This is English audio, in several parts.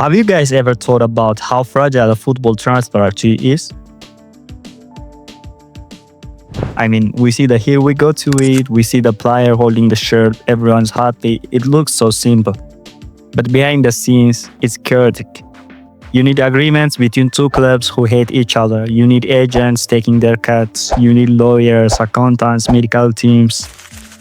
Have you guys ever thought about how fragile a football transfer actually is? We see the here we go to it, we see the player holding the shirt, everyone's happy, it looks so simple. But behind the scenes, it's chaotic. You need agreements between two clubs who hate each other. You need agents taking their cuts. You need lawyers, accountants, medical teams.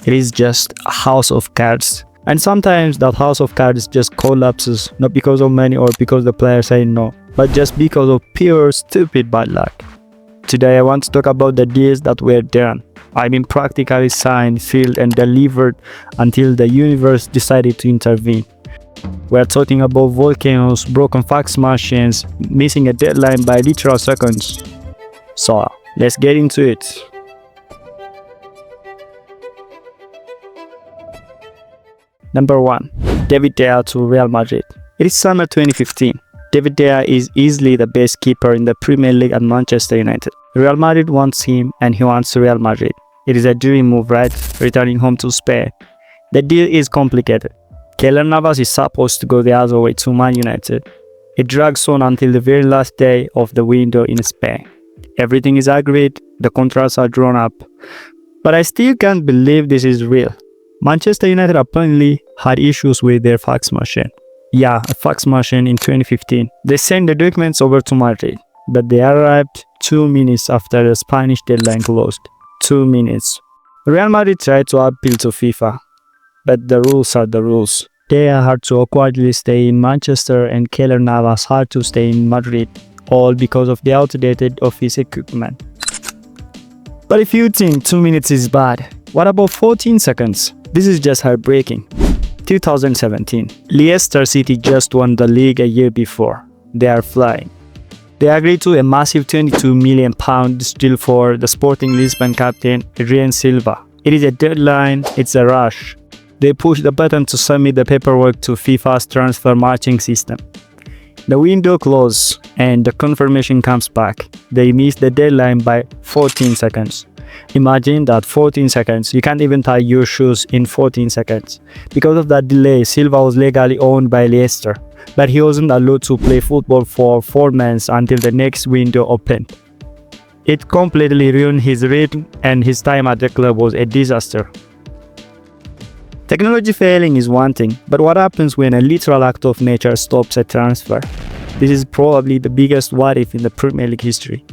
It is just a house of cards. And sometimes that house of cards just collapses, not because of money or because the players say no, but just because of pure stupid bad luck. Today I want to talk about the deals that were done. Practically signed, filled and delivered until the universe decided to intervene. We're talking about volcanoes, broken fax machines, missing a deadline by literal seconds. So, let's get into it. Number 1. David De Gea to Real Madrid. It is summer 2015. David De Gea is easily the best keeper in the Premier League at Manchester United. Real Madrid wants him and he wants Real Madrid. It is a dream move, right? Returning home to Spain. The deal is complicated. Keylor Navas is supposed to go the other way to Man United. It drags on until the very last day of the window in Spain. Everything is agreed, the contracts are drawn up. But I still can't believe this is real. Manchester United apparently had issues with their fax machine. Yeah, a fax machine in 2015. They sent the documents over to Madrid, but they arrived 2 minutes after the Spanish deadline closed. 2 minutes. Real Madrid tried to appeal to FIFA, but the rules are the rules. They had to awkwardly stay in Manchester and Keylor Navas had to stay in Madrid, all because of the outdated office equipment. But if you think 2 minutes is bad, what about 14 seconds? This is just heartbreaking. 2017. Leicester City just won the league a year before. They are flying. They agreed to a massive £22 million deal for the Sporting Lisbon captain Adrien Silva. It is a deadline, it's a rush. They push the button to submit the paperwork to FIFA's transfer matching system. The window closes and the confirmation comes back. They miss the deadline by 14 seconds. Imagine that 14 seconds. You can't even tie your shoes in 14 seconds. Because of that delay, Silva was legally owned by Leicester, but he wasn't allowed to play football for 4 months until the next window opened. It completely ruined his rhythm and his time at the club was a disaster. Technology failing is one thing, but what happens when a literal act of nature stops a transfer? This is probably the biggest what if in the Premier League history.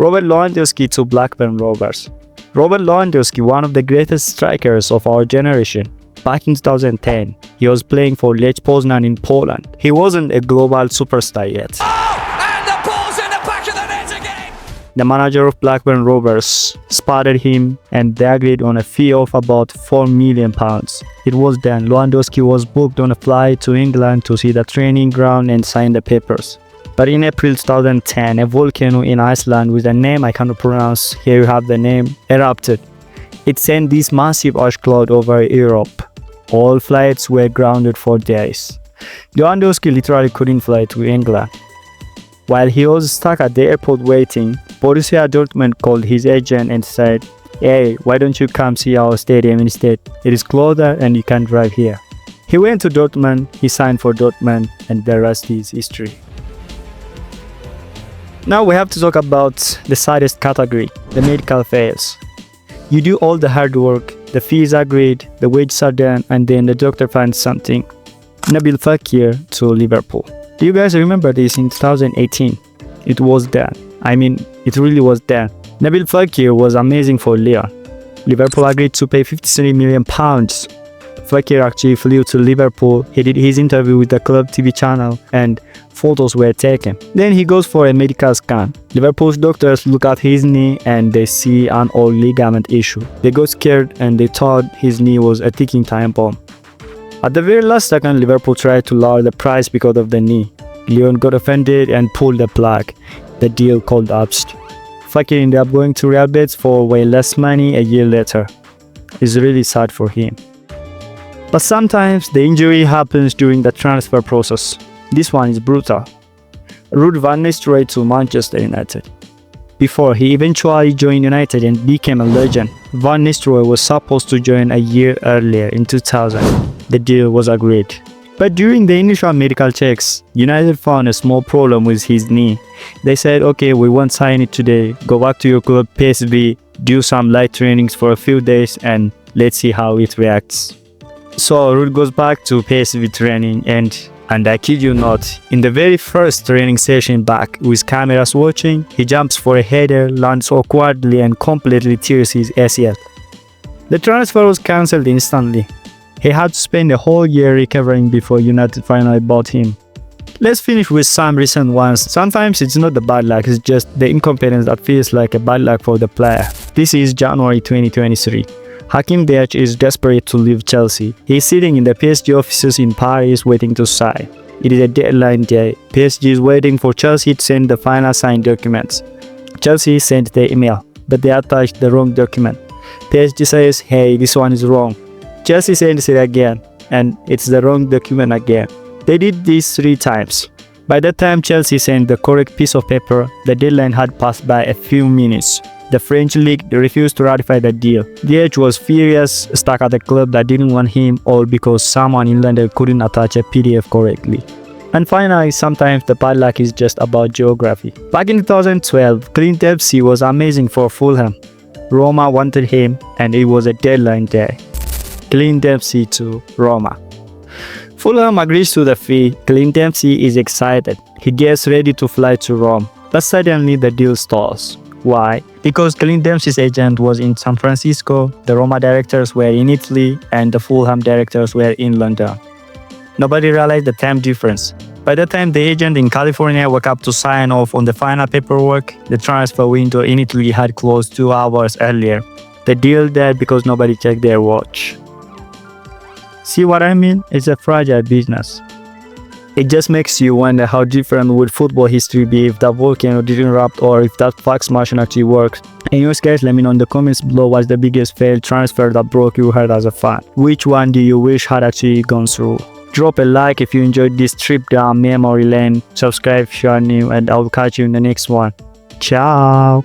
Robert Lewandowski to Blackburn Rovers. Robert Lewandowski, one of the greatest strikers of our generation. Back in 2010, he was playing for Lech Poznan in Poland. He wasn't a global superstar yet. And the ball's in the back of the net again! The manager of Blackburn Rovers spotted him and they agreed on a fee of about £4 million. It was then Lewandowski was booked on a flight to England to see the training ground and sign the papers. But in April 2010, a volcano in Iceland with a name I cannot pronounce, here you have the name, erupted. It sent this massive ash cloud over Europe. All flights were grounded for days. Lewandowski literally couldn't fly to England. While he was stuck at the airport waiting, Borussia Dortmund called his agent and said, "Hey, why don't you come see our stadium instead? It is closer and you can drive here." He went to Dortmund, he signed for Dortmund, and the rest is history. Now we have to talk about the saddest category, the medical fails. You do all the hard work, the fee is agreed, the wages are done, and then the doctor finds something. Nabil Fekir to Liverpool. Do you guys remember this in 2018? It was done. It really was done. Nabil Fekir was amazing for Lyon. Liverpool agreed to pay £53 million. Fekir actually flew to Liverpool, he did his interview with the club TV channel and photos were taken. Then he goes for a medical scan. Liverpool's doctors look at his knee and they see an old ligament issue. They got scared and they thought his knee was a ticking time bomb. At the very last second, Liverpool tried to lower the price because of the knee. Lyon got offended and pulled the plug. The deal collapsed. Fekir ended up going to Real Betis for way less money a year later. It's really sad for him. But sometimes the injury happens during the transfer process. This one is brutal. Ruud van Nistelrooy to Manchester United. Before he eventually joined United and became a legend, Van Nistelrooy was supposed to join a year earlier in 2000. The deal was agreed. But during the initial medical checks, United found a small problem with his knee. They said, okay, we won't sign it today. Go back to your club, PSV, do some light trainings for a few days and let's see how it reacts. So Ruud goes back to PSV training and I kid you not, in the very first training session back with cameras watching, he jumps for a header, lands awkwardly and completely tears his ACL. The transfer was cancelled instantly. He had to spend a whole year recovering before United finally bought him. Let's finish with some recent ones. Sometimes it's not the bad luck, it's just the incompetence that feels like a bad luck for the player. This is January 2023. Hakim Ziyech is desperate to leave Chelsea. He's sitting in the PSG offices in Paris waiting to sign. It is a deadline day. PSG is waiting for Chelsea to send the final signed documents. Chelsea sent the email, but they attached the wrong document. PSG says, hey, this one is wrong. Chelsea sends it again, and it's the wrong document again. They did this 3 times. By the time Chelsea sent the correct piece of paper, the deadline had passed by a few minutes. The French league refused to ratify the deal. Ziyech was furious, stuck at the club that didn't want him, all because someone in London couldn't attach a PDF correctly. And finally, sometimes the bad luck is just about geography. Back in 2012, Clint Dempsey was amazing for Fulham. Roma wanted him and it was a deadline day. Clint Dempsey to Roma. Fulham agrees to the fee. Clint Dempsey is excited. He gets ready to fly to Rome. But suddenly the deal stalls. Why? Because Clint Dempsey's agent was in San Francisco, the Roma directors were in Italy, and the Fulham directors were in London. Nobody realized the time difference. By the time the agent in California woke up to sign off on the final paperwork, the transfer window in Italy had closed 2 hours earlier. The deal died because nobody checked their watch. See what I mean? It's a fragile business. It just makes you wonder how different would football history be if that volcano didn't erupt or if that fax machine actually worked. Anyways guys, let me know in the comments below what's the biggest failed transfer that broke your heart as a fan. Which one do you wish had actually gone through? Drop a like if you enjoyed this trip down memory lane, subscribe if you are new, and I'll catch you in the next one. Ciao!